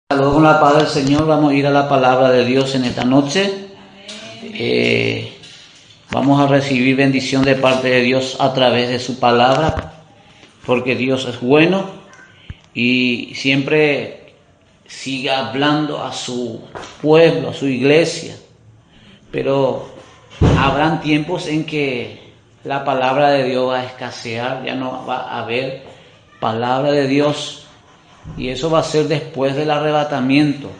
Saludos con la paz del Señor. Vamos a ir a la palabra de Dios en esta noche. Vamos a recibir bendición de parte de Dios a través de su palabra, porque Dios es bueno y siempre sigue hablando a su pueblo, a su iglesia. Pero habrán tiempos en que la palabra de Dios va a escasear, ya no va a haber palabra de Dios. Y eso va a ser después del arrebatamiento.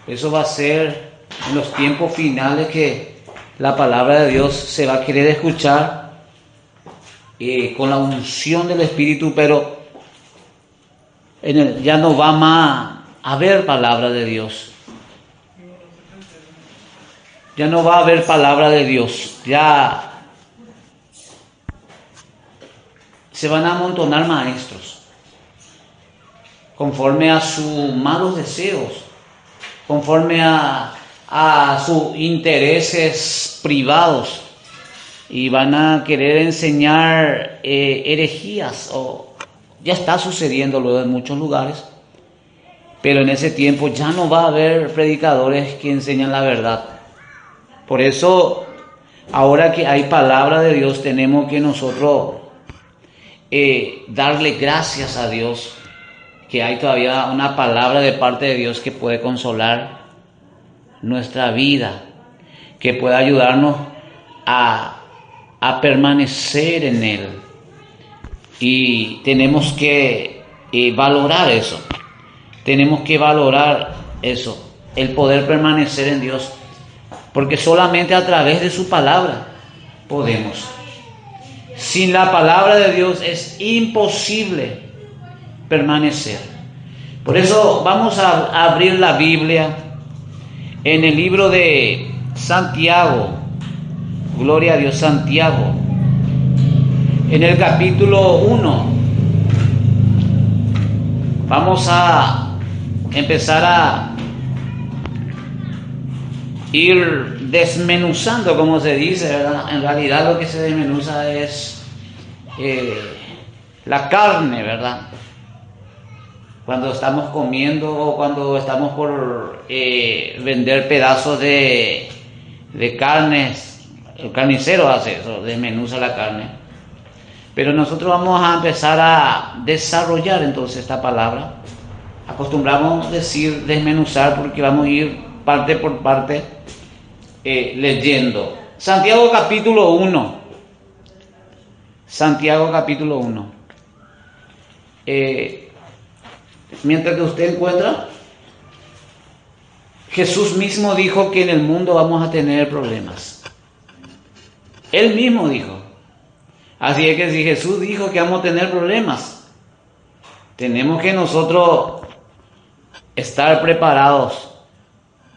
Eso va a ser en los tiempos finales que la palabra de Dios se va a querer escuchar con la unción del Espíritu, pero ya no va más a haber palabra de Dios. Ya no va a haber palabra de Dios. Ya se van a amontonar maestros conforme a sus malos deseos, conforme a sus intereses privados, y van a querer enseñar herejías, o ya está sucediéndolo en muchos lugares, pero en ese tiempo ya no va a haber predicadores que enseñan la verdad. Por eso, ahora que hay palabra de Dios, tenemos que nosotros darle gracias a Dios, que hay todavía una palabra de parte de Dios que puede consolar nuestra vida, que puede ayudarnos a permanecer en Él. Y tenemos que valorar eso. Tenemos que valorar eso, el poder permanecer en Dios, porque solamente a través de su palabra podemos. Sin la palabra de Dios es imposible permanecer. Por eso vamos a abrir la Biblia en el libro de Santiago. Gloria a Dios. Santiago, en el capítulo 1. Vamos a empezar a ir desmenuzando, como se dice, ¿verdad? En realidad lo que se desmenuza es la carne, ¿verdad? Cuando estamos comiendo o cuando estamos por vender pedazos de carnes, el carnicero hace eso, desmenuza la carne. Pero nosotros vamos a empezar a desarrollar entonces esta palabra. Acostumbramos decir desmenuzar porque vamos a ir parte por parte leyendo. Santiago capítulo 1. Santiago capítulo 1. Mientras que usted encuentra, Jesús mismo dijo que en el mundo vamos a tener problemas. Él mismo dijo. Así es que si Jesús dijo que vamos a tener problemas, tenemos que nosotros estar preparados.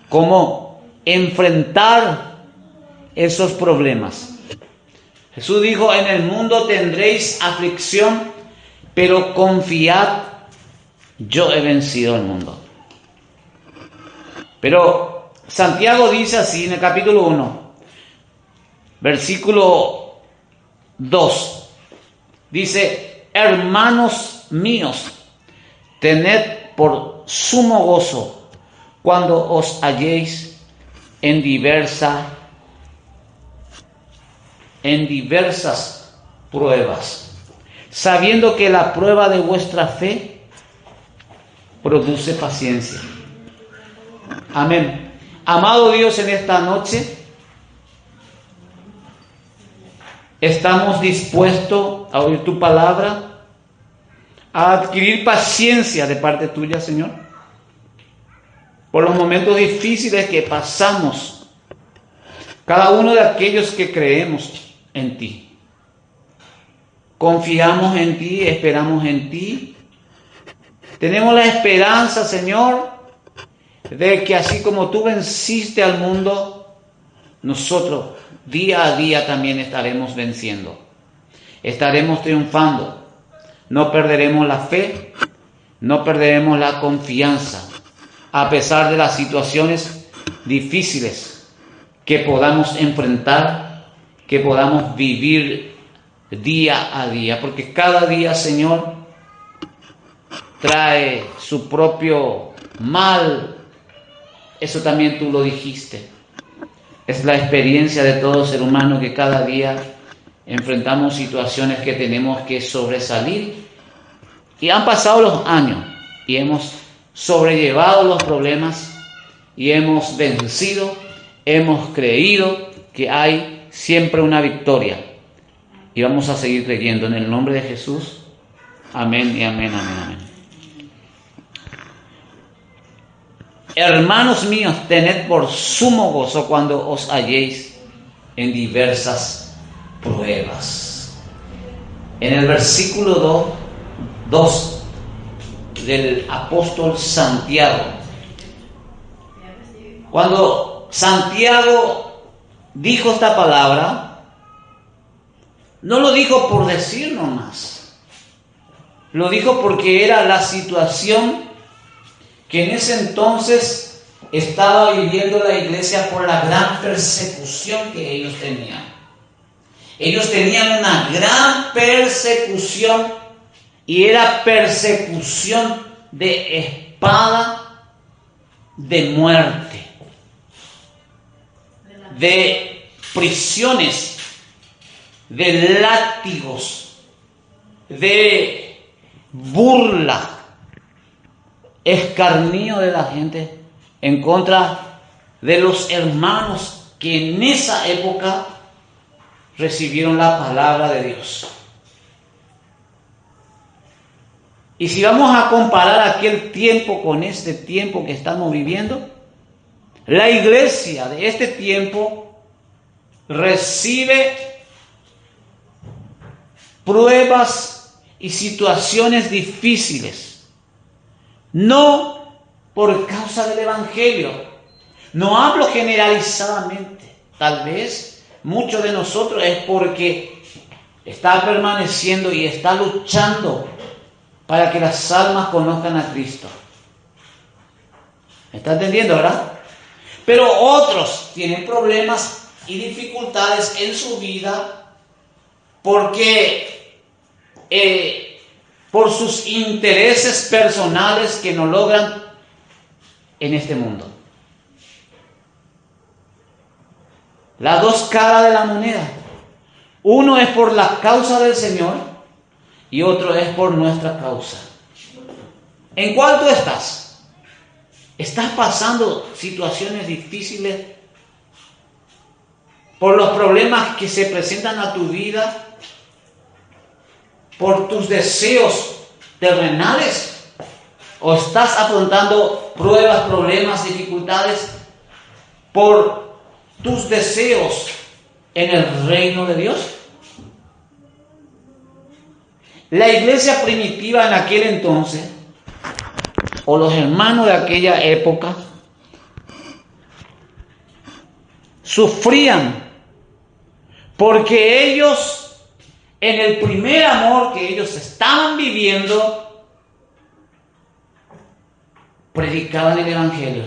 ¿Cómo enfrentar esos problemas? Jesús dijo: en el mundo tendréis aflicción, pero confiad, yo he vencido el mundo. Pero Santiago dice así en el capítulo 1, versículo 2. Dice: hermanos míos, tened por sumo gozo cuando os halléis en diversas pruebas, sabiendo que la prueba de vuestra fe produce paciencia. Amén. Amado Dios, en esta noche estamos dispuestos a oír tu palabra, a adquirir paciencia de parte tuya, Señor, por los momentos difíciles que pasamos, cada uno de aquellos que creemos en ti. Confiamos en ti, esperamos en ti. Tenemos la esperanza, Señor, de que así como tú venciste al mundo, nosotros día a día también estaremos venciendo. Estaremos triunfando. No perderemos la fe, no perderemos la confianza, a pesar de las situaciones difíciles que podamos enfrentar, que podamos vivir día a día. Porque cada día, Señor, trae su propio mal, eso también tú lo dijiste. Es la experiencia de todo ser humano que cada día enfrentamos situaciones que tenemos que sobresalir. Y han pasado los años y hemos sobrellevado los problemas y hemos vencido, hemos creído que hay siempre una victoria. Y vamos a seguir creyendo en el nombre de Jesús. Amén y amén, amén, amén. Hermanos míos, tened por sumo gozo cuando os halléis en diversas pruebas. En el versículo 2 del apóstol Santiago, cuando Santiago dijo esta palabra, no lo dijo por decir nomás, lo dijo porque era la situación que en ese entonces estaba viviendo la iglesia por la gran persecución que ellos tenían. Ellos tenían una gran persecución y era persecución de espada, de muerte, de prisiones, de látigos, de burla, escarnio de la gente en contra de los hermanos que en esa época recibieron la palabra de Dios. Y si vamos a comparar aquel tiempo con este tiempo que estamos viviendo, la iglesia de este tiempo recibe pruebas y situaciones difíciles, no por causa del Evangelio. No hablo generalizadamente. Tal vez muchos de nosotros es porque está permaneciendo y está luchando para que las almas conozcan a Cristo. ¿Me está entendiendo, verdad? Pero otros tienen problemas y dificultades en su vida porque por sus intereses personales que no logran en este mundo. Las dos caras de la moneda. Uno es por la causa del Señor y otro es por nuestra causa. ¿En cuál tú estás? ¿Estás pasando situaciones difíciles por los problemas que se presentan a tu vida, por tus deseos terrenales? ¿O estás afrontando pruebas, problemas, dificultades por tus deseos en el reino de Dios? La iglesia primitiva en aquel entonces, o los hermanos de aquella época, sufrían porque ellos, en el primer amor que ellos estaban viviendo, predicaban el Evangelio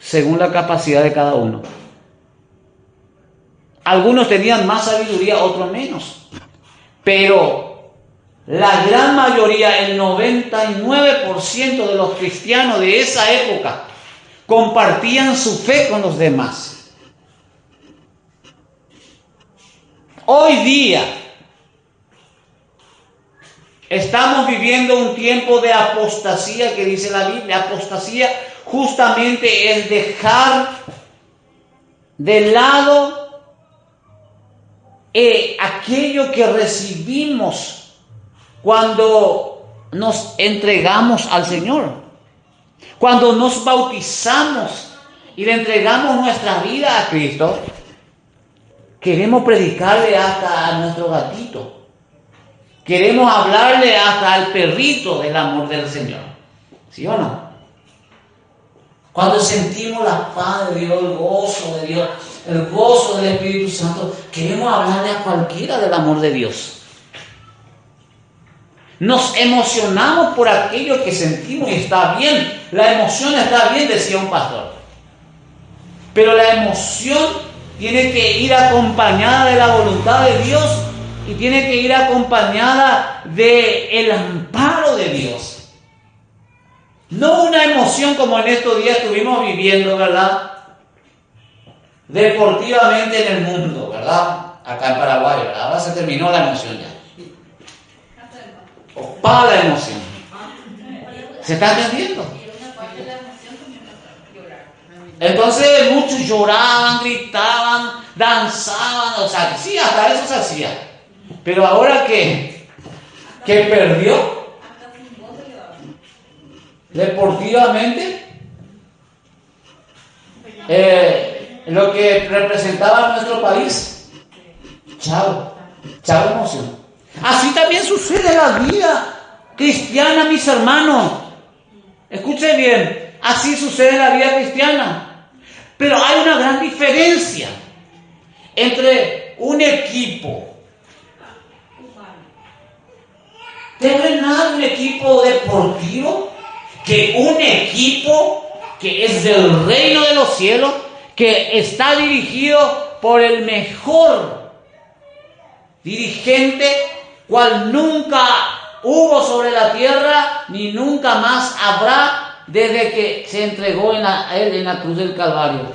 según la capacidad de cada uno. Algunos tenían más sabiduría, otros menos. Pero la gran mayoría, el 99% de los cristianos de esa época, compartían su fe con los demás. Hoy día estamos viviendo un tiempo de apostasía que dice la Biblia. Apostasía justamente es dejar de lado aquello que recibimos cuando nos entregamos al Señor, cuando nos bautizamos y le entregamos nuestra vida a Cristo. Queremos predicarle hasta a nuestro gatito, queremos hablarle hasta al perrito del amor del Señor, ¿sí o no? Cuando sentimos la paz de Dios, el gozo de Dios, el gozo del Espíritu Santo, queremos hablarle a cualquiera del amor de Dios. Nos emocionamos por aquello que sentimos y está bien. La emoción está bien, decía un pastor. Pero la emoción tiene que ir acompañada de la voluntad de Dios y tiene que ir acompañada del amparo de Dios. No una emoción como en estos días estuvimos viviendo, ¿verdad? Deportivamente en el mundo, ¿verdad? Acá en Paraguay, ¿verdad? Ahora se terminó la emoción ya. Para la emoción. ¿Se está entendiendo? Entonces muchos lloraban, gritaban, danzaban, o sea, sí, hasta eso se hacía. Pero ahora que perdió deportivamente lo que representaba nuestro país, chao emoción. Así también sucede en la vida cristiana, mis hermanos. Escuchen bien, así sucede en la vida cristiana. Pero hay una gran diferencia entre un equipo terrenal, un equipo deportivo, que un equipo que es del reino de los cielos, que está dirigido por el mejor dirigente, cual nunca hubo sobre la tierra, ni nunca más habrá, desde que se entregó a él en la cruz del Calvario.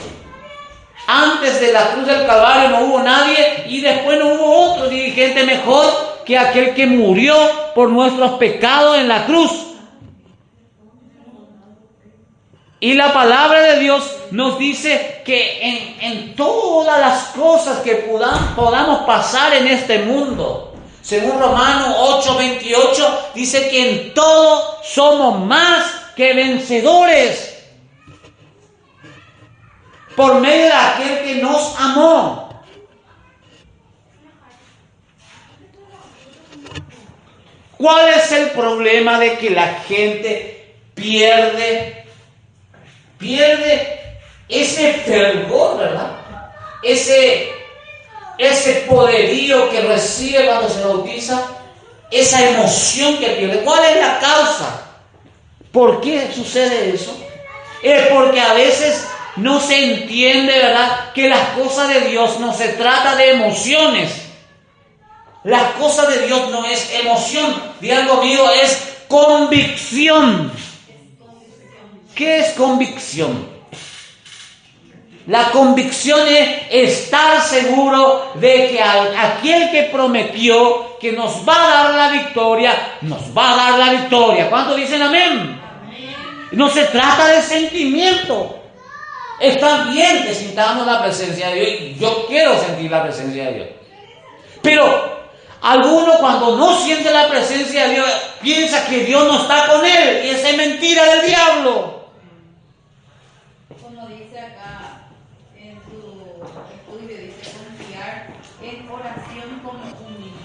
Antes de la cruz del Calvario no hubo nadie, y después no hubo otro dirigente mejor que aquel que murió por nuestros pecados en la cruz. Y la palabra de Dios nos dice que en todas las cosas que podamos pasar en este mundo, según Romanos 8:28, dice que en todo somos más que vencedores por medio de aquel que nos amó. ¿Cuál es el problema de que la gente pierde ese fervor, ¿verdad? Ese poderío que recibe cuando se bautiza, esa emoción que pierde? ¿Cuál es la causa? ¿Por qué sucede eso? Es porque a veces no se entiende, ¿verdad?, que las cosas de Dios no se trata de emociones. La cosa de Dios no es emoción. Digan conmigo, es convicción. ¿Qué es convicción? La convicción es estar seguro de que aquel que prometió que nos va a dar la victoria, nos va a dar la victoria. ¿Cuántos dicen amén? No se trata de sentimiento. Está bien que sintamos la presencia de Dios, y yo quiero sentir la presencia de Dios. Pero alguno, cuando no siente la presencia de Dios, piensa que Dios no está con él, y esa es mentira del diablo. Como dice acá en su estudio, dice confiar en oración como un niño.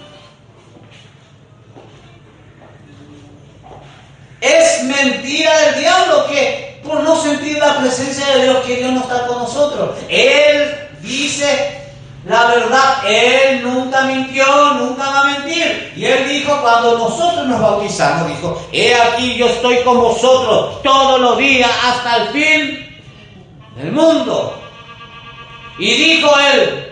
Es mentira del diablo que por no sentir la presencia de Dios, que Dios no está con nosotros. Él dice la verdad, Él nunca mintió, nunca va a mentir. Y Él dijo, cuando nosotros nos bautizamos, dijo: he aquí yo estoy con vosotros todos los días hasta el fin del mundo. Y dijo Él,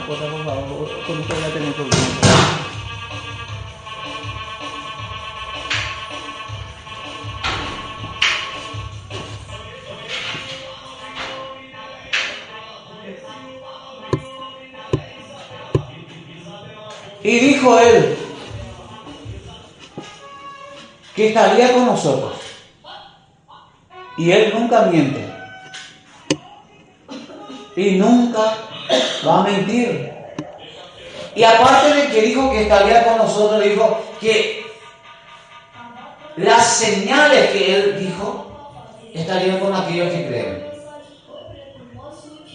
por favor, con usted ya tenemos problemas. Y dijo Él que estaría con nosotros. Y Él nunca miente. Y nunca va a mentir. Y aparte de que dijo que estaría con nosotros, dijo que las señales que Él dijo estarían con aquellos que creen.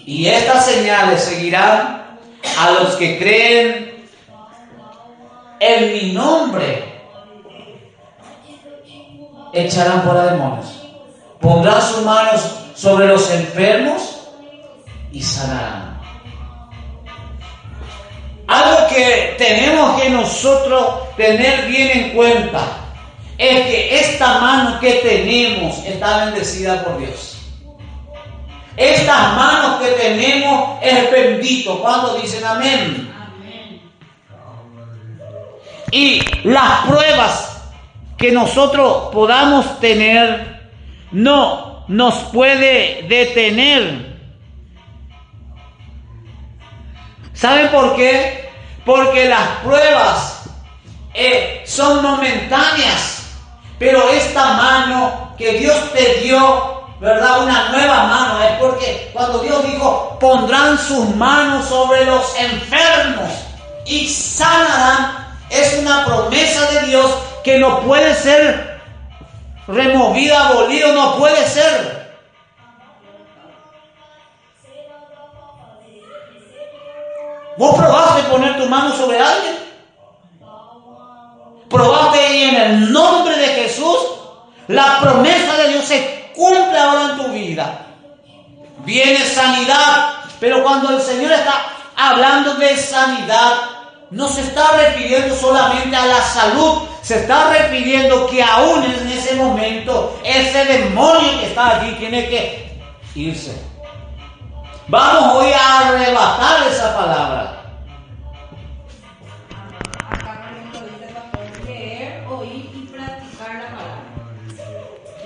Y estas señales seguirán a los que creen en mi nombre. Echarán fuera demonios, pondrán sus manos sobre los enfermos y sanarán. Algo que tenemos que nosotros tener bien en cuenta es que esta mano que tenemos está bendecida por Dios. Estas manos que tenemos es bendito. ¿Cuántos dicen amén? Y las pruebas que nosotros podamos tener no nos puede detener. ¿Saben por qué? Porque las pruebas son momentáneas, pero esta mano que Dios te dio, ¿verdad? Una nueva mano, es porque cuando Dios dijo, pondrán sus manos sobre los enfermos y sanarán, es una promesa de Dios que no puede ser removida, abolido, no puede ser. ¿Vos probaste poner tu mano sobre alguien? ¿Probaste y en el nombre de Jesús? La promesa de Dios se cumple ahora en tu vida. Viene sanidad, pero cuando el Señor está hablando de sanidad, no se está refiriendo solamente a la salud, se está refiriendo que aún en ese momento ese demonio que está allí tiene que irse. Vamos hoy a arrebatar esa palabra. Acá por ejemplo dice el pastor, leer, oír y practicar la palabra.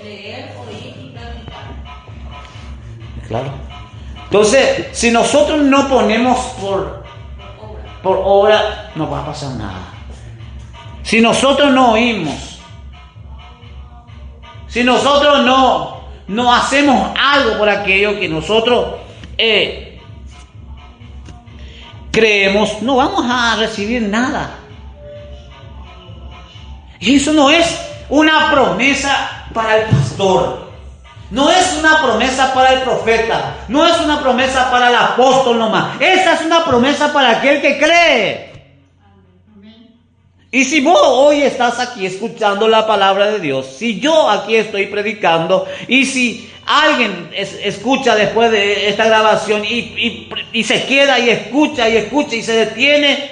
Leer, oír y practicar. Claro. Entonces, si nosotros no ponemos por obra, no va a pasar nada. Si nosotros no oímos, si nosotros no hacemos algo por aquello que nosotros creemos, no vamos a recibir nada. Y eso no es una promesa para el pastor. No es una promesa para el profeta. No es una promesa para el apóstol nomás. Esa es una promesa para aquel que cree. Y si vos hoy estás aquí escuchando la palabra de Dios, si yo aquí estoy predicando, y si alguien escucha después de esta grabación y se queda y escucha y se detiene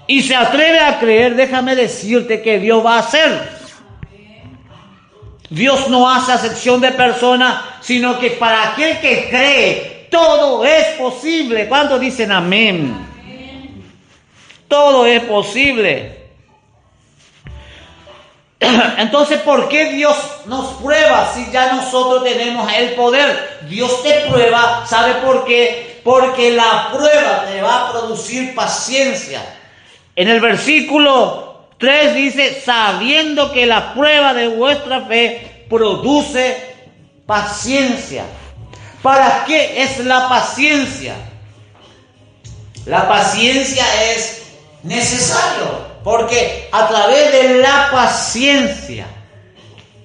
y se atreve a creer, déjame decirte que Dios va a hacer. Dios no hace acepción de personas, sino que para aquel que cree, todo es posible. ¿Cuántos dicen amén? Todo es posible. Entonces, ¿por qué Dios nos prueba si ya nosotros tenemos el poder? Dios te prueba, ¿sabe por qué? Porque la prueba te va a producir paciencia. En el versículo 3 dice, sabiendo que la prueba de vuestra fe produce paciencia. ¿Para qué es la paciencia? La paciencia es necesario. Porque a través de la paciencia,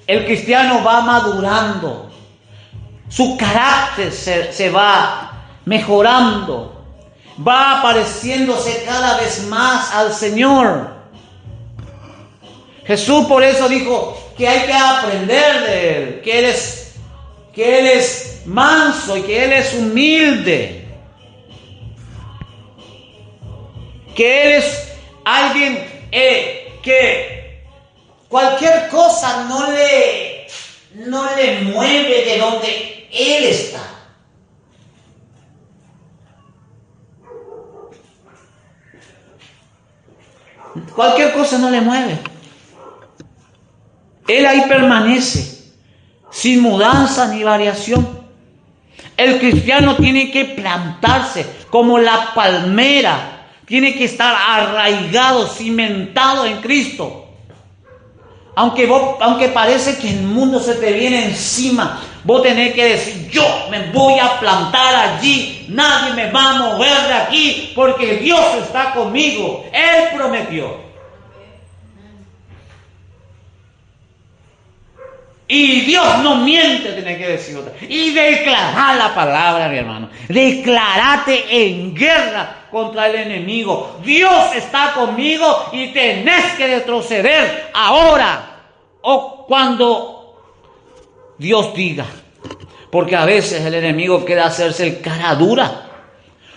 el cristiano va madurando, su carácter se va mejorando, va pareciéndose cada vez más al Señor. Jesús por eso dijo que hay que aprender de Él, que Él es manso y que Él es humilde, que Él es alguien que cualquier cosa no le mueve de donde Él está. Cualquier cosa no le mueve. Él ahí permanece, sin mudanza ni variación. El cristiano tiene que plantarse como la palmera. Tiene que estar arraigado, cimentado en Cristo. Aunque parece que el mundo se te viene encima, vos tenés que decir, yo me voy a plantar allí, nadie me va a mover de aquí, porque Dios está conmigo, Él prometió. Y Dios no miente, tiene que decir otra. Y declarar la palabra, mi hermano. Declarate en guerra contra el enemigo. Dios está conmigo y tenés que retroceder ahora o cuando Dios diga. Porque a veces el enemigo quiere hacerse el cara dura.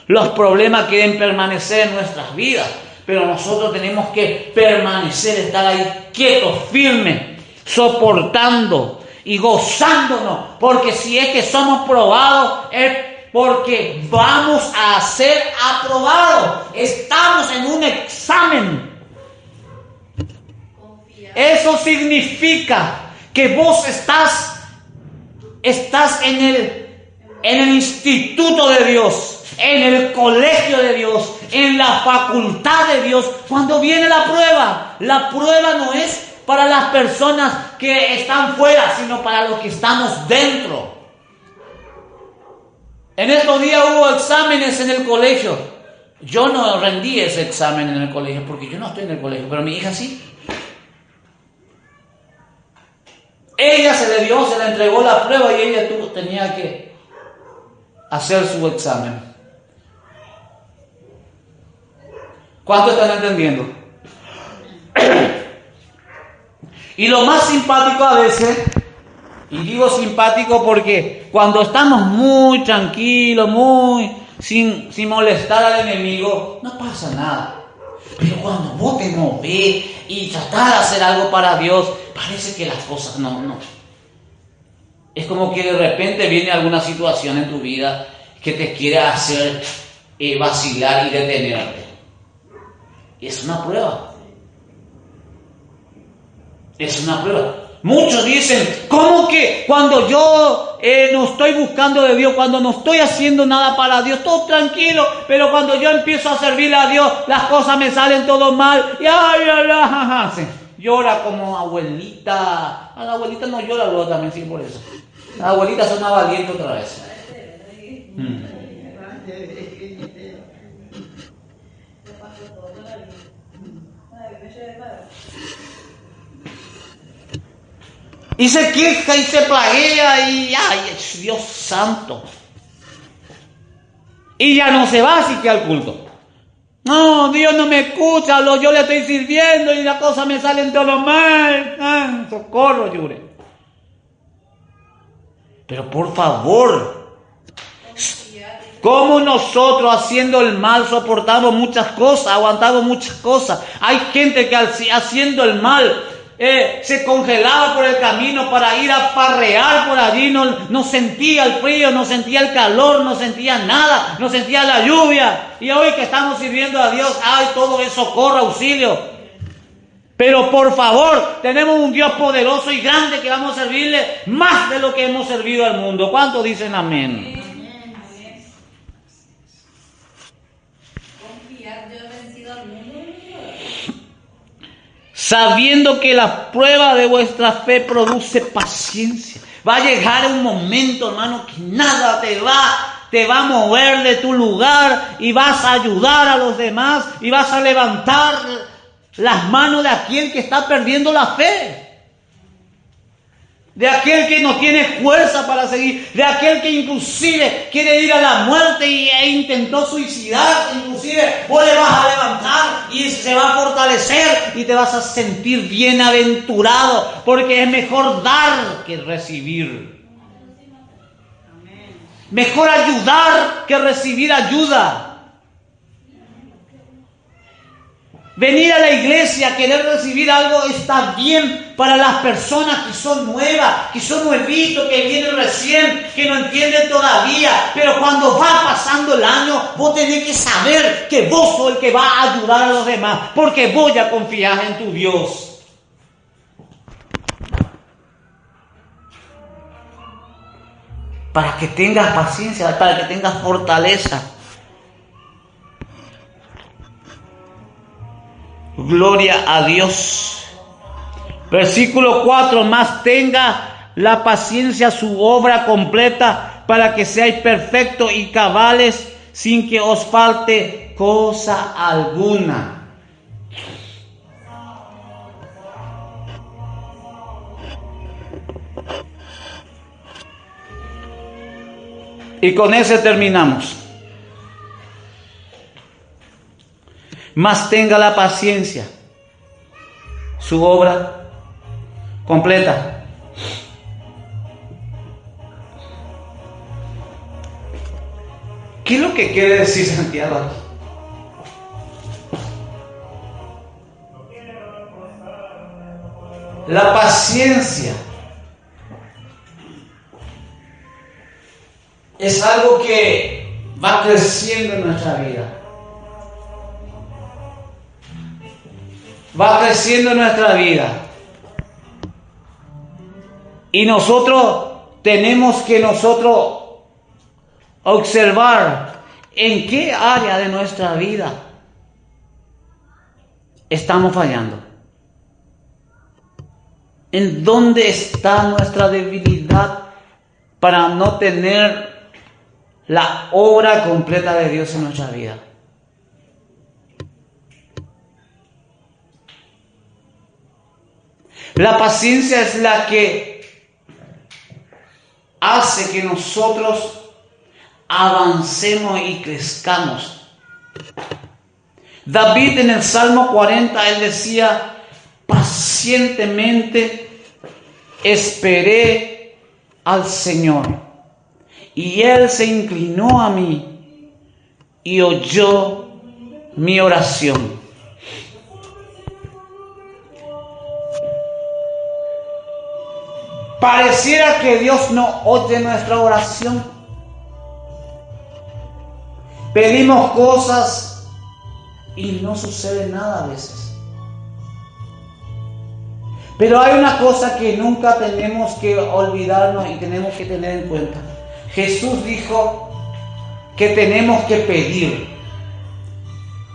Los problemas quieren permanecer en nuestras vidas, pero nosotros tenemos que permanecer, estar ahí quietos, firmes, soportando y gozándonos, porque si es que somos probados es porque vamos a ser aprobados. Estamos en un examen. Eso significa que vos estás en el instituto de Dios, en el colegio de Dios, en la facultad de Dios. Cuando viene la prueba no es para las personas que están fuera, sino para los que estamos dentro. En estos días hubo exámenes en el colegio. Yo no rendí ese examen en el colegio porque yo no estoy en el colegio, pero mi hija sí. Ella se le entregó la prueba y ella tenía que hacer su examen. ¿Cuánto están entendiendo? Y lo más simpático a veces, y digo simpático porque cuando estamos muy tranquilos, sin molestar al enemigo, no pasa nada. Pero cuando vos te movés y tratás de hacer algo para Dios, parece que las cosas no. Es como que de repente viene alguna situación en tu vida que te quiere hacer vacilar y detenerte. Y es una prueba. Es una prueba. Muchos dicen, ¿cómo que cuando yo no estoy buscando de Dios, cuando no estoy haciendo nada para Dios, todo tranquilo, pero cuando yo empiezo a servirle a Dios, las cosas me salen todo mal? Y sí, llora como abuelita. A la abuelita no llora, luego también sí por eso. La abuelita es una valiente otra vez. Y se queja y se plaguea y ¡ay, Dios santo! Y ya no se va así que al culto. No, Dios no me escucha, yo le estoy sirviendo y las cosas me salen todo mal. Socorro, Yure. Pero por favor, ¿cómo nosotros haciendo el mal soportamos muchas cosas, aguantamos muchas cosas? Hay gente que haciendo el mal se congelaba por el camino para ir a farrear por allí, no sentía el frío, no sentía el calor, no sentía nada, no sentía la lluvia. Y hoy que estamos sirviendo a Dios, ¡ay, todo es socorro, auxilio! Pero por favor, tenemos un Dios poderoso y grande que vamos a servirle más de lo que hemos servido al mundo. ¿Cuántos dicen amén? Sabiendo que la prueba de vuestra fe produce paciencia. Va a llegar un momento, hermano, que nada te va a mover de tu lugar y vas a ayudar a los demás y vas a levantar las manos de aquel que está perdiendo la fe. De aquel que no tiene fuerza para seguir, de aquel que inclusive quiere ir a la muerte e intentó suicidarse, inclusive vos le vas a levantar y se va a fortalecer y te vas a sentir bienaventurado, porque es mejor dar que recibir. Mejor ayudar que recibir ayuda. Venir a la iglesia, querer recibir algo está bien para las personas que son nuevas, que son nuevitos, que vienen recién, que no entienden todavía. Pero cuando va pasando el año, vos tenés que saber que vos sos el que va a ayudar a los demás, porque vos ya confías en tu Dios. Para que tengas paciencia, para que tengas fortaleza. Gloria a Dios. Versículo 4. Más tenga la paciencia su obra completa, para que seáis perfectos y cabales, sin que os falte cosa alguna. Y con ese terminamos. Más tenga la paciencia su obra completa. ¿Qué es lo que quiere decir Santiago aquí? La paciencia es algo que va creciendo en nuestra vida. Va creciendo en nuestra vida. Y nosotros tenemos que observar en qué área de nuestra vida estamos fallando. ¿En dónde está nuestra debilidad para no tener la obra completa de Dios en nuestra vida? La paciencia es la que hace que nosotros avancemos y crezcamos. David en el Salmo 40, él decía: pacientemente esperé al Señor, y Él se inclinó a mí y oyó mi oración. Pareciera que Dios no oye nuestra oración. Pedimos cosas y no sucede nada a veces. Pero hay una cosa que nunca tenemos que olvidarnos y tenemos que tener en cuenta. Jesús dijo que tenemos que pedir.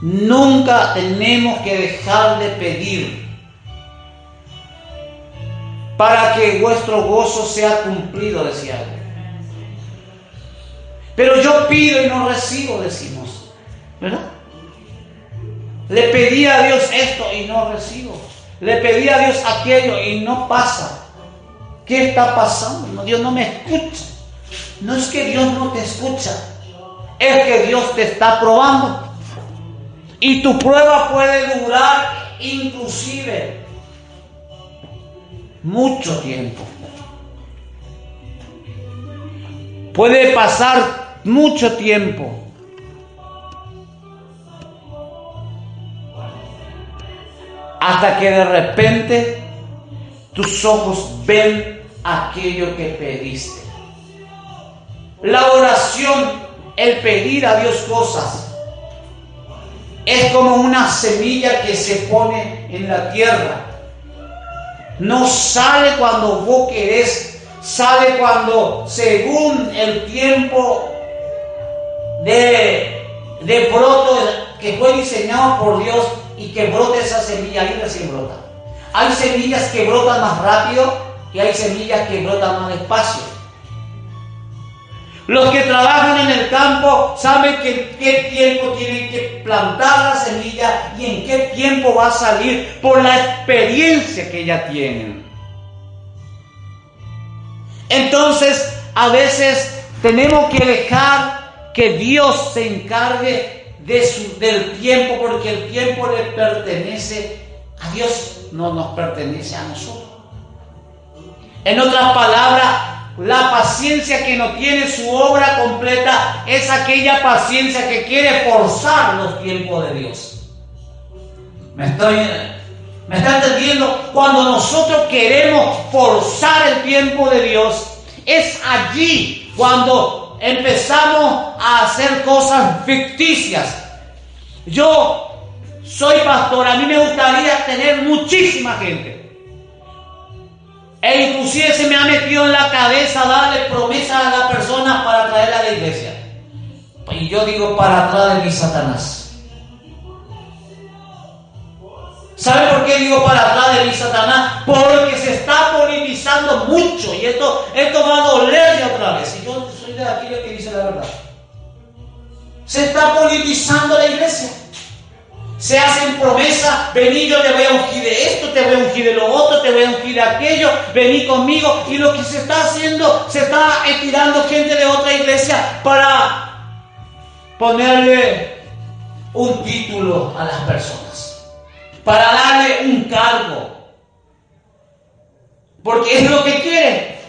Nunca tenemos que dejar de pedir para que vuestro gozo sea cumplido, decía él. Pero yo pido y no recibo, decimos, ¿verdad? Le pedí a Dios esto y no recibo. Le pedí a Dios aquello y no pasa. ¿Qué está pasando? No, Dios no me escucha. No es que Dios no te escucha, es que Dios te está probando. Y tu prueba puede durar inclusive mucho tiempo. Puede pasar mucho tiempo. Hasta que de repente tus ojos ven aquello que pediste. La oración, el pedir a Dios cosas, es como una semilla que se pone en la tierra. No sale cuando vos querés, sale cuando, según el tiempo de broto que fue diseñado por Dios, y que brote esa semilla, ahí recién brota. Hay semillas que brotan más rápido y hay semillas que brotan más despacio. Los que trabajan en el campo saben que en qué tiempo tienen que plantar la semilla y en qué tiempo va a salir, por la experiencia que ya tienen. Entonces, a veces tenemos que dejar que Dios se encargue del tiempo, porque el tiempo le pertenece a Dios, no nos pertenece a nosotros. En otras palabras, la paciencia que no tiene su obra completa es aquella paciencia que quiere forzar los tiempos de Dios. ¿Me está entendiendo? Cuando nosotros queremos forzar el tiempo de Dios, es allí cuando empezamos a hacer cosas ficticias. Yo soy pastor, a mí me gustaría tener muchísima gente. E inclusive se me ha metido en la cabeza darle promesas a la persona para traerla a la iglesia. Y yo digo, para atrás de mi Satanás. ¿Sabe por qué digo para atrás de mi Satanás? Porque se está politizando mucho y esto va a dolerle otra vez. Y yo soy de aquello que dice la verdad. Se está politizando la iglesia. Se hacen promesas: vení, yo te voy a ungir de esto, te voy a ungir de lo otro, te voy a ungir de aquello, vení conmigo. Y lo que se está haciendo, se está estirando gente de otra iglesia para ponerle un título a las personas, para darle un cargo, porque es lo que quiere.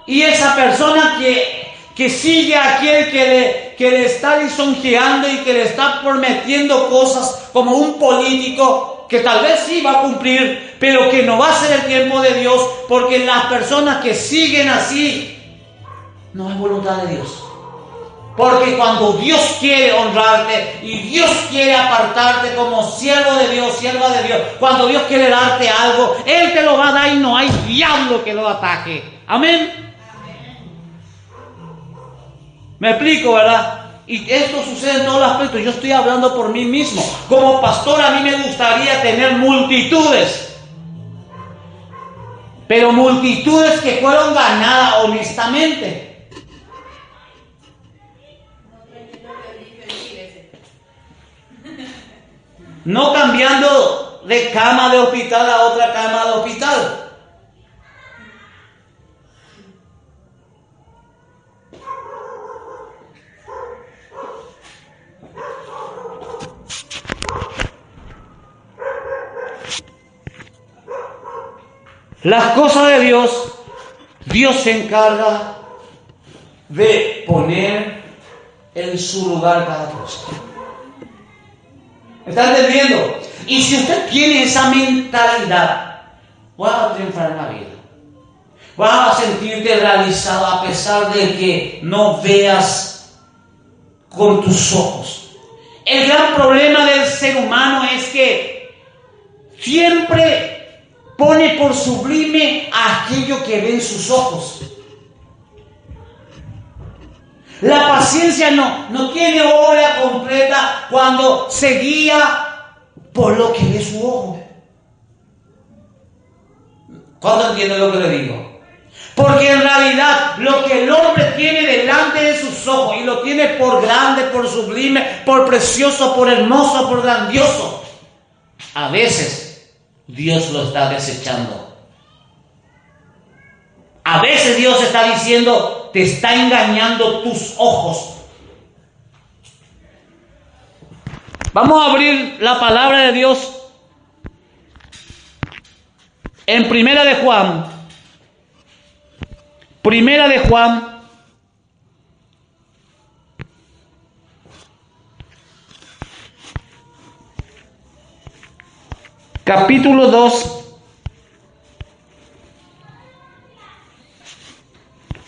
Y esa persona que sigue a aquel que le está lisonjeando y que le está prometiendo cosas, como un político que tal vez sí va a cumplir, pero que no va a ser el tiempo de Dios, porque las personas que siguen así no es voluntad de Dios. Porque cuando Dios quiere honrarte y Dios quiere apartarte como siervo de Dios, sierva de Dios, cuando Dios quiere darte algo, Él te lo va a dar y no hay diablo que lo ataque. Amén. Me explico, ¿verdad? Y esto sucede en todos los aspectos. Yo estoy hablando por mí mismo. Como pastor a mí me gustaría tener multitudes. Pero multitudes que fueron ganadas honestamente. No cambiando de cama de hospital a otra cama de hospital. Las cosas de Dios, Dios se encarga de poner en su lugar cada cosa. ¿Me está entendiendo? Y si usted tiene esa mentalidad, vas a triunfar en la vida. Vas a sentirte realizado a pesar de que no veas con tus ojos. El gran problema del ser humano es que siempre pone por sublime aquello que ven sus ojos. La paciencia no tiene obra completa cuando se guía por lo que ve su ojo. ¿Cuándo entiende lo que le digo? Porque en realidad lo que el hombre tiene delante de sus ojos y lo tiene por grande, por sublime, por precioso, por hermoso, por grandioso, a veces Dios lo está desechando. A veces Dios está diciendo, te está engañando tus ojos. Vamos a abrir la palabra de Dios en Primera de Juan. Primera de Juan. Capítulo 2.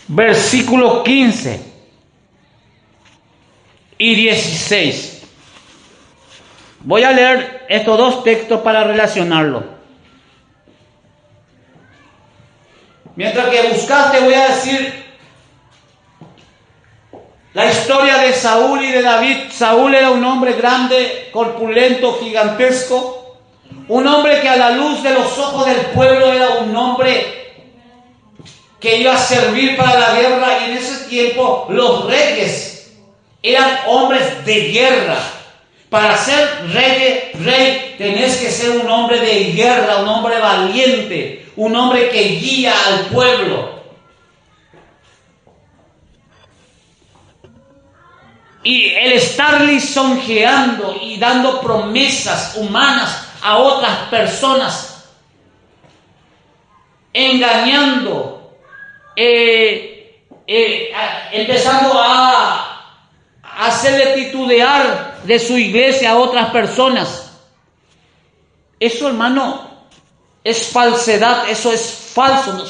Versículos 15 y 16. Voy a leer estos dos textos para relacionarlo. Mientras que buscaste, voy a decir la historia de Saúl y de David. Saúl era un hombre grande, corpulento, gigantesco. Un hombre que a la luz de los ojos del pueblo era un hombre que iba a servir para la guerra, y en ese tiempo los reyes eran hombres de guerra. Para ser rey tenés que ser un hombre de guerra, un hombre valiente, un hombre que guía al pueblo. Y el estar lisonjeando y dando promesas humanas a otras personas, engañando, empezando a hacerle titubear de su iglesia a otras personas. Eso, hermano, es falsedad, eso es falso.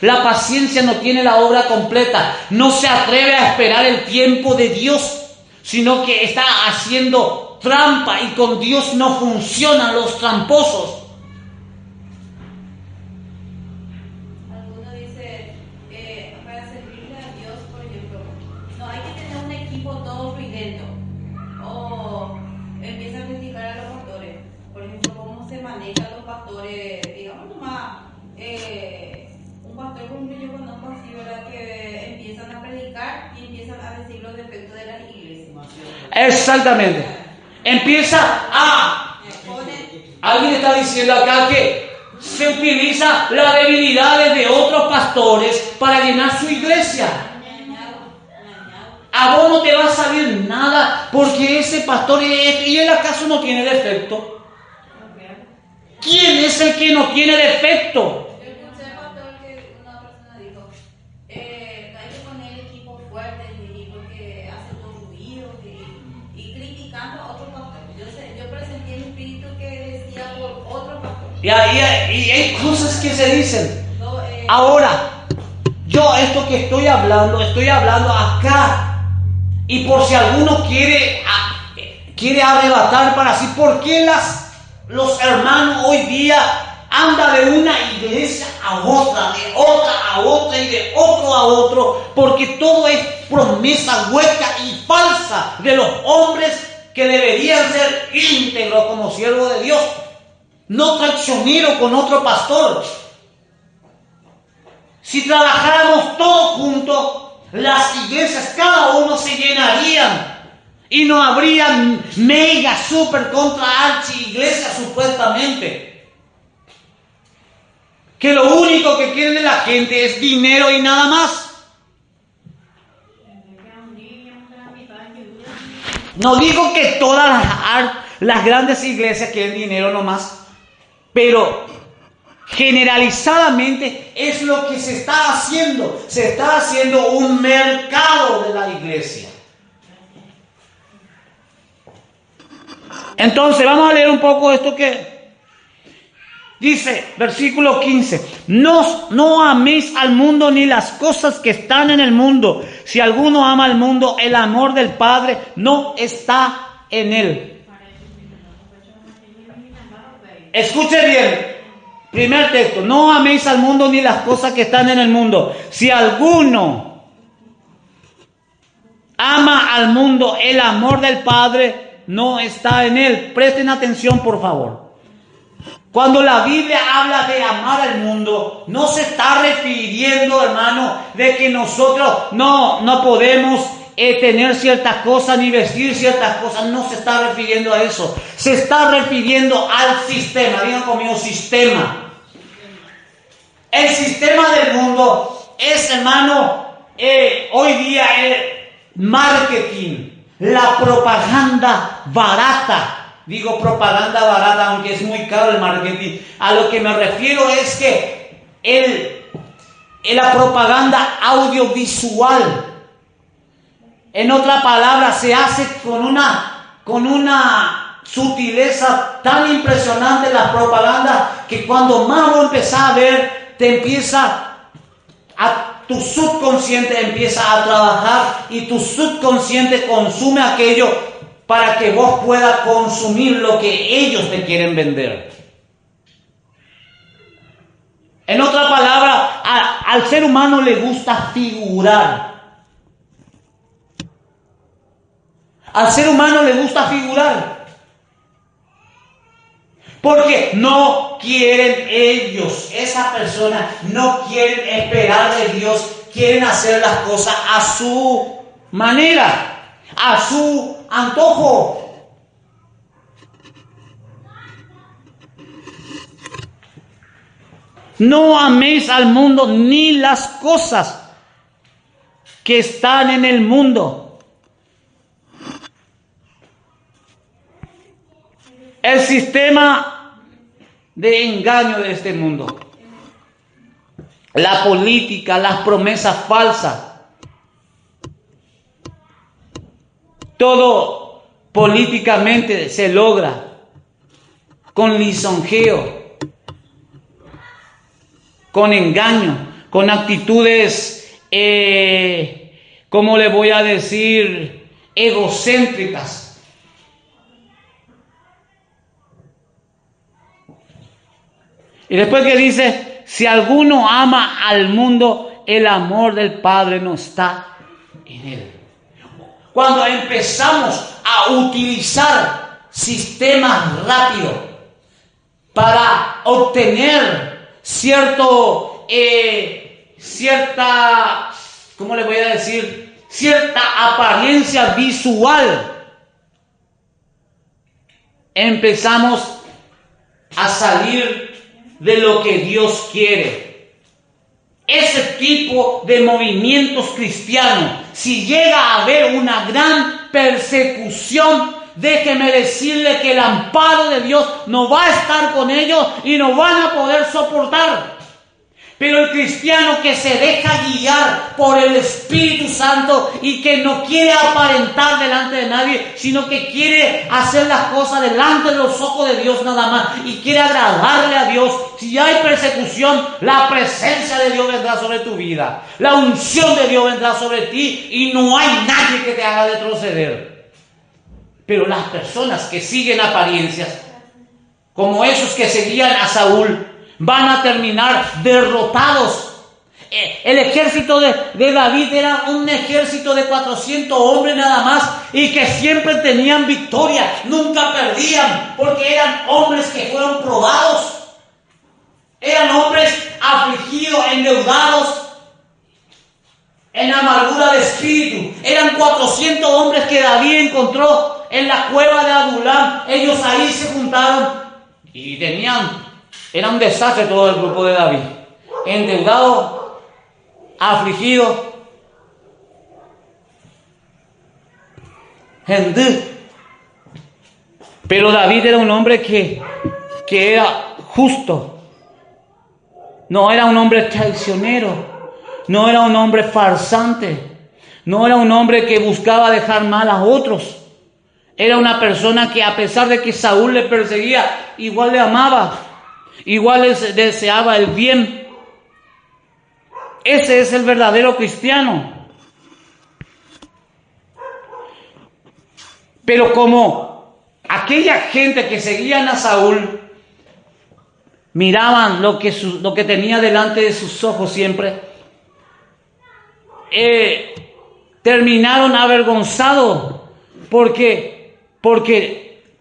La paciencia no tiene la obra completa. No se atreve a esperar el tiempo de Dios, sino que está haciendo trampa, y con Dios no funcionan los tramposos. Un pastor como yo conozco así, ¿verdad? Que empiezan a predicar y empiezan a decir los defectos de las iglesias. Exactamente. Empieza a... Alguien está diciendo acá que se utiliza las debilidades de otros pastores para llenar su iglesia. A vos no te va a salir nada porque ese pastor, ¿y él acaso no tiene defecto? ¿Quién es el que no tiene defecto? Yo escuché, pastor, que una persona dijo, hay que poner equipos fuertes porque hace todo ruido y criticando a otro pastor. Yo presenté el espíritu que decía por otro pastor. Y hay cosas que se dicen. Ahora, yo esto que estoy hablando acá Y por si alguno quiere arrebatar para sí, ¿por qué los hermanos hoy día andan de una iglesia a otra, de otra a otra y de otro a otro? Porque todo es promesa hueca y falsa de los hombres que deberían ser íntegros como siervos de Dios, no traicioneros con otro pastor. Si trabajáramos todos juntos, las iglesias cada uno se llenarían y no habría mega, super, contra archi iglesias supuestamente. Que lo único que quieren de la gente es dinero y nada más. No digo que todas las grandes iglesias quieren dinero nomás, pero generalizadamente es lo que se está haciendo. Se está haciendo un mercado de la iglesia. Entonces vamos a leer un poco esto que dice, versículo 15. No améis al mundo ni las cosas que están en el mundo. Si alguno ama al mundo, el amor del Padre no está en él. Escuche bien. Primer texto, no améis al mundo ni las cosas que están en el mundo. Si alguno ama al mundo, el amor del Padre no está en él. Presten atención, por favor. Cuando la Biblia habla de amar al mundo, no se está refiriendo, hermano, de que nosotros no podemos tener ciertas cosas ni vestir ciertas cosas. No se está refiriendo a eso. Se está refiriendo al sistema. Digan conmigo, sistema. El sistema del mundo es, hermano, hoy día el marketing, la propaganda barata. Digo propaganda barata, aunque es muy caro el marketing. A lo que me refiero es que la propaganda audiovisual, en otra palabra, se hace con una sutileza tan impresionante la propaganda que cuando más vos empezás a ver, tu subconsciente empieza a trabajar y tu subconsciente consume aquello para que vos puedas consumir lo que ellos te quieren vender. En otra palabra, al ser humano le gusta figurar. Al ser humano le gusta figurar. Porque no quieren ellos, esa persona, no quieren esperar de Dios, quieren hacer las cosas a su manera, a su antojo. No améis al mundo ni las cosas que están en el mundo. El sistema de engaño de este mundo, la política, las promesas falsas, todo políticamente se logra con lisonjeo, con engaño, con actitudes, ¿cómo le voy a decir? Egocéntricas. Y después que dice, si alguno ama al mundo, el amor del Padre no está en él. Cuando empezamos a utilizar sistemas rápidos para obtener cierta, ¿cómo le voy a decir? Cierta apariencia visual, empezamos a salir de lo que Dios quiere. Ese tipo de movimientos cristianos, si llega a haber una gran persecución, déjeme decirle que el amparo de Dios no va a estar con ellos y no van a poder soportar. Pero el cristiano que se deja guiar por el Espíritu Santo y que no quiere aparentar delante de nadie, sino que quiere hacer las cosas delante de los ojos de Dios nada más y quiere agradarle a Dios. Si hay persecución, la presencia de Dios vendrá sobre tu vida. La unción de Dios vendrá sobre ti y no hay nadie que te haga retroceder. Pero las personas que siguen apariencias, como esos que seguían a Saúl, van a terminar derrotados. El ejército de David era un ejército de 400 hombres nada más y que siempre tenían victoria, nunca perdían, porque eran hombres que fueron probados, eran hombres afligidos, endeudados, en amargura de espíritu. Eran 400 hombres que David encontró en la cueva de Adulam. Ellos ahí se juntaron y era un desastre todo el grupo de David. Endeudado, afligido, pero David era un hombre que era justo. No era un hombre traicionero. No era un hombre farsante. No era un hombre que buscaba dejar mal a otros. Era una persona que, a pesar de que Saúl le perseguía, igual le amaba. Igual les deseaba el bien. Ese es el verdadero cristiano. Pero como aquella gente que seguían a Saúl miraban lo que tenía delante de sus ojos siempre, terminaron avergonzados porque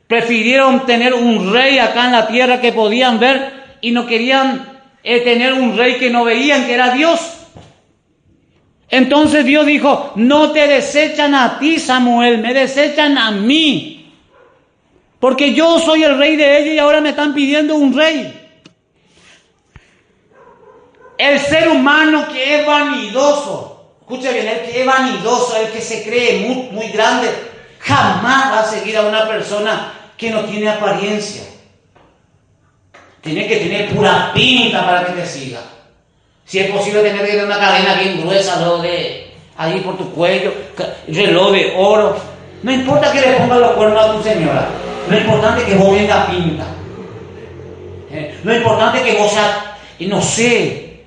prefirieron tener un rey acá en la tierra que podían ver y no querían tener un rey que no veían, que era Dios. Entonces Dios dijo: no te desechan a ti, Samuel, me desechan a mí, porque yo soy el rey de ellos y ahora me están pidiendo un rey. El ser humano que es vanidoso, escucha bien, el que es vanidoso, el que se cree muy, muy grande, jamás va a seguir a una persona que no tiene apariencia. Tiene que tener pura pinta para que te siga. Si es posible, tener que tener una cadena bien gruesa, ahí por tu cuello, reloj de oro. No importa que le pongas los cuernos a tu señora. Lo importante es que vos vengas pinta. Lo importante es que vos seas, no sé,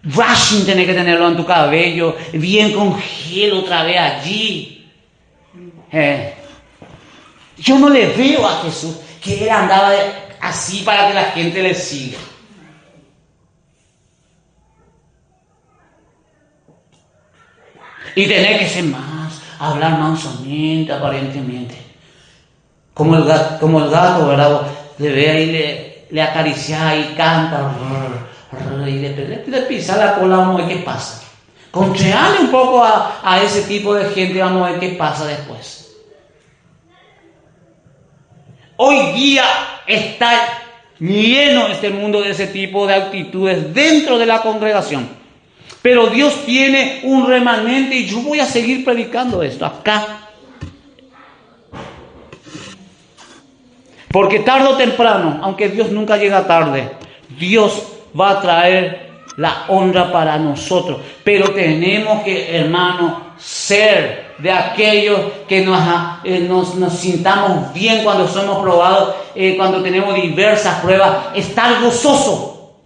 brushing, tenés que tenerlo en tu cabello, bien con gel otra vez allí. Yo no le veo a Jesús que él andaba así para que la gente le siga. Y tener que ser más, hablar mansamente, aparentemente. Como el gato, ¿verdad? Le ve ahí, le acaricia y canta. Y le pisa la cola, vamos a ver qué pasa. Contreale un poco a ese tipo de gente, vamos a ver qué pasa después. Hoy día está lleno este mundo de ese tipo de actitudes dentro de la congregación. Pero Dios tiene un remanente y yo voy a seguir predicando esto acá. Porque tarde o temprano, aunque Dios nunca llega tarde, Dios va a traer la honra para nosotros. Pero tenemos que, hermano, ser de aquellos que nos sintamos bien cuando somos probados, cuando tenemos diversas pruebas. Estar gozoso,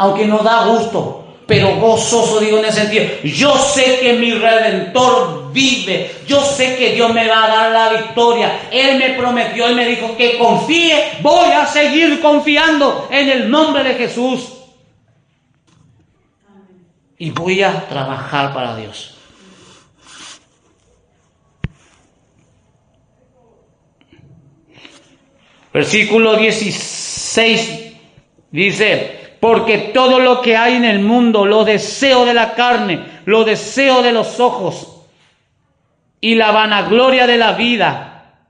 aunque no da gusto, pero gozoso, digo en el sentido, yo sé que mi Redentor vive, yo sé que Dios me va a dar la victoria. Él me prometió, Él me dijo que confíe, voy a seguir confiando en el nombre de Jesús. Y voy a trabajar para Dios. Versículo 16 dice: porque todo lo que hay en el mundo, los deseos de la carne, los deseos de los ojos y la vanagloria de la vida,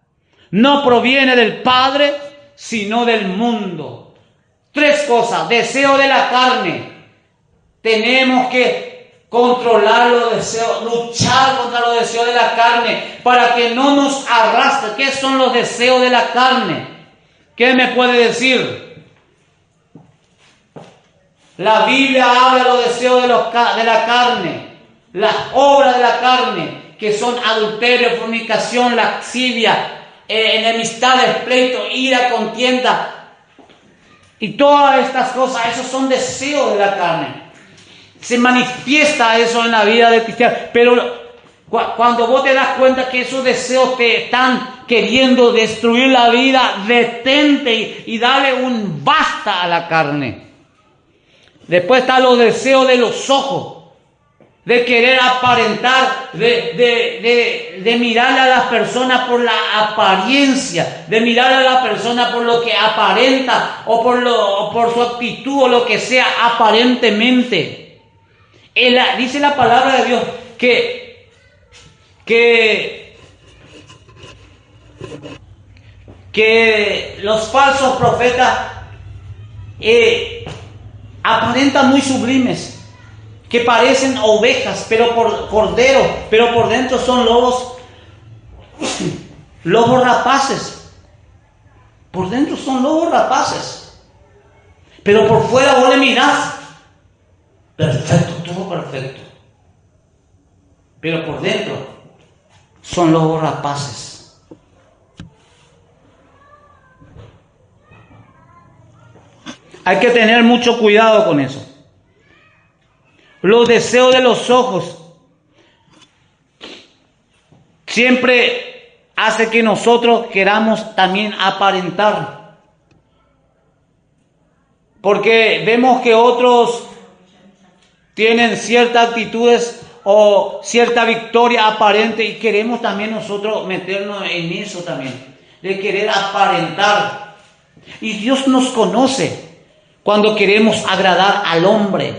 no proviene del Padre, sino del mundo. Tres cosas: deseo de la carne. Tenemos que controlar los deseos, luchar contra los deseos de la carne para que no nos arrastre. ¿Qué son los deseos de la carne? ¿Qué me puede decir? La Biblia habla de los deseos de la carne, las obras de la carne, que son adulterio, fornicación, lascivia, enemistades, pleito, ira, contienda. Y todas estas cosas, esos son deseos de la carne. Se manifiesta eso en la vida del cristiano. Pero cuando vos te das cuenta que esos deseos te están queriendo destruir la vida, detente y dale un basta a la carne. Después están los deseos de los ojos, de querer aparentar, de mirarle a las personas por la apariencia, de mirarle a la persona por lo que aparenta o por su actitud o lo que sea aparentemente. Dice la palabra de Dios que los falsos profetas aparentan muy sublimes, que parecen ovejas, pero por cordero, pero por dentro son lobos rapaces. Por dentro son lobos rapaces, pero por fuera vos le mirás, perfecto, todo perfecto, pero por dentro son lobos rapaces. Hay que tener mucho cuidado con eso. Los deseos de los ojos siempre hace que nosotros queramos también aparentar. Porque vemos que otros tienen ciertas actitudes o cierta victoria aparente y queremos también nosotros meternos en eso también, de querer aparentar. Y Dios nos conoce cuando queremos agradar al hombre.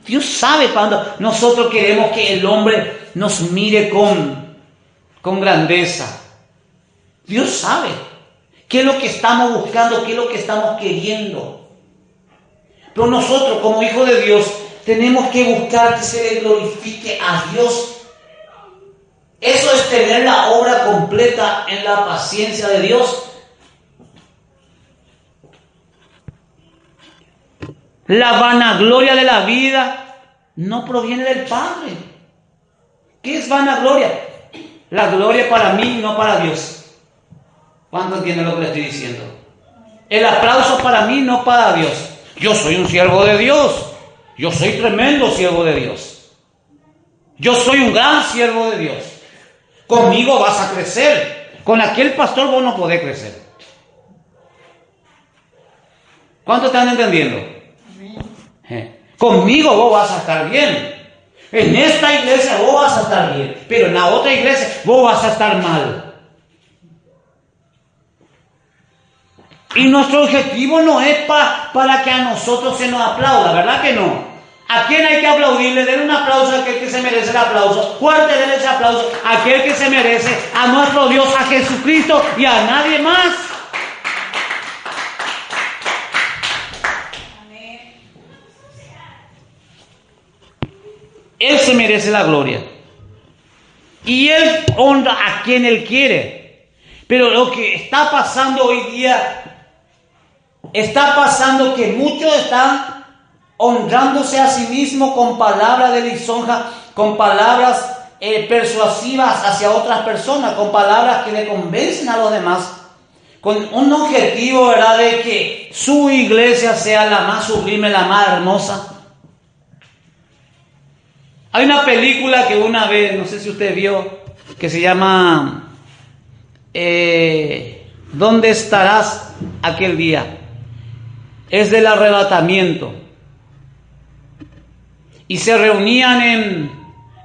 Dios sabe cuando nosotros queremos que el hombre nos mire con grandeza. Dios sabe qué es lo que estamos buscando, qué es lo que estamos queriendo. Pero nosotros como hijos de Dios tenemos que buscar que se le glorifique a Dios. Eso es tener la obra completa en la paciencia de Dios. La vanagloria de la vida no proviene del Padre. ¿Qué es vanagloria? La gloria para mí, no para Dios. ¿Cuánto entienden lo que le estoy diciendo? El aplauso para mí, no para Dios. Yo soy un siervo de Dios. Yo soy tremendo siervo de Dios. Yo soy un gran siervo de Dios. Conmigo vas a crecer. Con aquel pastor vos no podés crecer. ¿Cuánto están entendiendo? Conmigo vos vas a estar bien. En esta iglesia vos vas a estar bien, pero en la otra iglesia vos vas a estar mal. Y nuestro objetivo no es para que a nosotros se nos aplauda, ¿verdad que no? ¿A quién hay que aplaudirle? Den un aplauso a aquel que se merece el aplauso. Fuerte, denle ese aplauso a aquel que se merece, a nuestro Dios, a Jesucristo y a nadie más. Él se merece la gloria. Y Él honra a quien Él quiere. Pero lo que está pasando hoy día, está pasando que muchos están honrándose a sí mismos con palabras de lisonja, con palabras persuasivas hacia otras personas, con palabras que le convencen a los demás, con un objetivo, ¿verdad?, de que su iglesia sea la más sublime, la más hermosa. Hay una película que una vez, no sé si usted vio, que se llama ¿Dónde estarás aquel día? Es del arrebatamiento. Y se reunían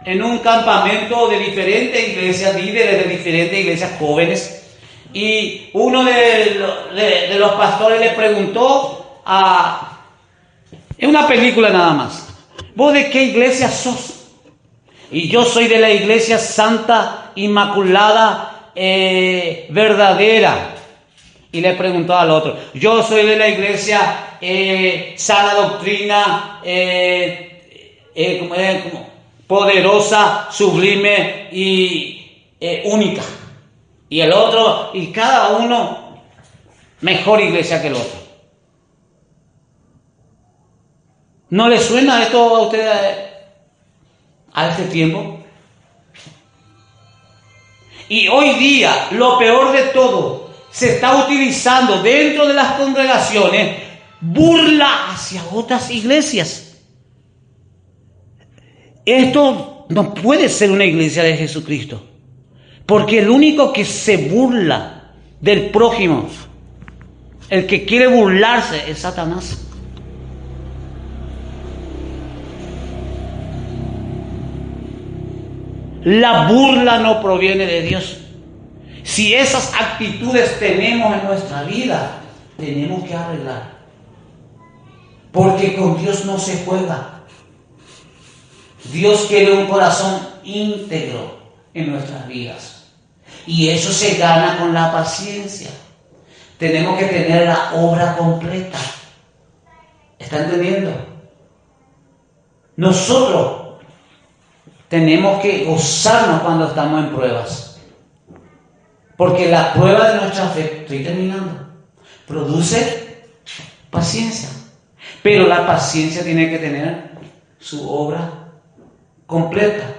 en un campamento de diferentes iglesias, líderes de diferentes iglesias jóvenes. Y uno de los pastores le preguntó es una película nada más: ¿vos de qué iglesia sos? Y yo soy de la iglesia Santa Inmaculada Verdadera. Y le preguntó al otro: yo soy de la iglesia Sana Doctrina Poderosa, Sublime y Única. Y el otro, y cada uno mejor iglesia que el otro. ¿No le suena esto a usted a este tiempo? Y hoy día, lo peor de todo, se está utilizando dentro de las congregaciones burla hacia otras iglesias. Esto no puede ser una iglesia de Jesucristo, porque el único que se burla del prójimo, el que quiere burlarse, es Satanás. La burla no proviene de Dios. Si esas actitudes tenemos en nuestra vida, tenemos que arreglar. Porque con Dios no se juega. Dios quiere un corazón íntegro en nuestras vidas. Y eso se gana con la paciencia. Tenemos que tener la obra completa. ¿Está entendiendo? Nosotros tenemos que gozarnos cuando estamos en pruebas. Porque la prueba de nuestra fe, estoy terminando, produce paciencia. Pero la paciencia tiene que tener su obra completa.